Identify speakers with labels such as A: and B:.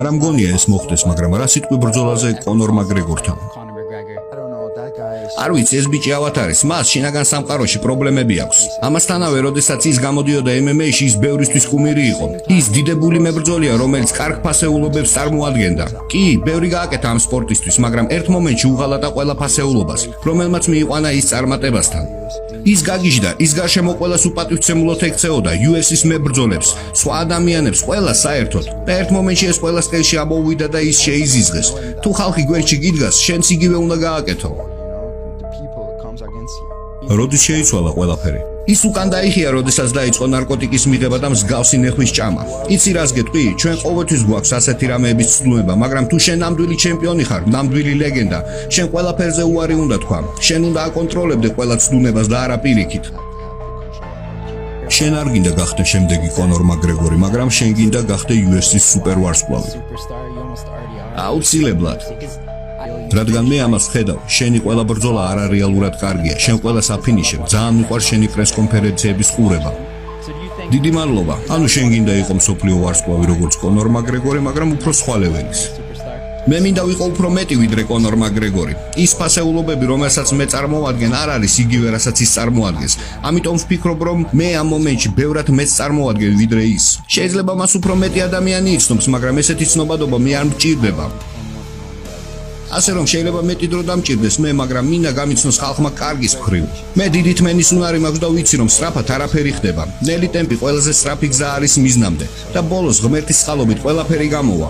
A: რა მგონია ეს მოხდეს, მაგრამ რა სიტყვი ბრძოლაზე კონორ მაკგრეგორთან? არ ვიცი, ეს ბიჭი ავათ არის, მას შინაგან სამყაროში პრობლემები აქვს. ამასთანავე, როდესაც ის გამოდიოდა MMA-ში, ის ბევრისთვის კუმირი იყო. ის დიდებული მებრძოლია, რომელიც კარგ ფასეულობებს წარმოადგენდა. კი, ბევრი გააკეთა ამ სპორტისთვის, მაგრამ ერთ მომენტში უღალატა ყველა ფასეულობას, რომელმაც მიიყვანა ის წარმატებასთან. ის გაგიჟდა, ის გარშემო ყველას უპატივცემულოდ ექცეოდა UFC-ის მებრძოლებს, სხვა ადამიანებს, ყველას საერთოდ. და ერთ მომენტში ეს ყველა სტელში ამოუვიდა და ის შეიზიზღეს. თუ ხალხი გვერდში გიდგას, შენც იგივე უნდა გააკეთო. როდის შეიცვალა ყველაფერი? ის უკან დაიხია, როდესაც დაიწყო ნარკოტიკის მიღება და მსგავსი ნეხვის ჭამა. იცი რას გეტყვი? ჩვენ ყოველთვის გვაქვს ასეთი რამეების ცდუნება, მაგრამ თუ შენ ნამდვილი ჩემპიონი ხარ, ნამდვილი ლეგენდა, შენ ყველაფერზე უარი უნდა თქვა. შენ უნდა აკონტროლებდე ყველა ცდუნებას და არა პირიქით. შენ არ გინდა გახდე შემდეგი კონორ მაკგრეგორი, მაგრამ შენ გინდა გახდე UFC-ის სუპერვარსკვლავი. აუცილებლად. რადგან მე ამას ვხედავ, შენი ყველა ბრძოლა არარეალურად კარგია, შენ ყველას აფინიშებ, ძალიან მიყვარს შენი პრესკონფერენციების ყურება. დიდი მადლობა. ანუ შენ გინდა იყო მსოფლიო ვარსკვლავი როგორც კონორ მაკგრეგორი, მაგრამ უფრო სხვა ლეველის. მე მინდა ვიყო უფრო მეტი ვიდრე კონორ მაკგრეგორი. ის ფასეულობები, რომელსაც მე წარმოვადგენ, არ არის იგივე, რასაც ის წარმოადგენს. ამიტომ ვფიქრობ, რომ მე ამ მომენტში ბევრად მეც წარმოვადგენ ვიდრე ის. შეიძლება მას უფრო მეტი ადამიანი იცნობს, მაგრამ ესეთი ცნობადობა მე არ მჭირდება. ასე რომ შეიძლება მეტი დრო დამჭირდეს მე, მაგრამ მინდა გამიცნოს ხალხმა კარგის მხრივ. მე დიდი თმენის უნარი მაქვს და ვიცი, რომ სწრაფად არაფერი ხდება. ნელი ტემპი ყველაზე სწრაფი გზა არის მიზნამდე და ბოლოს ღმერთის წყალობით ყველაფერი გამოვა.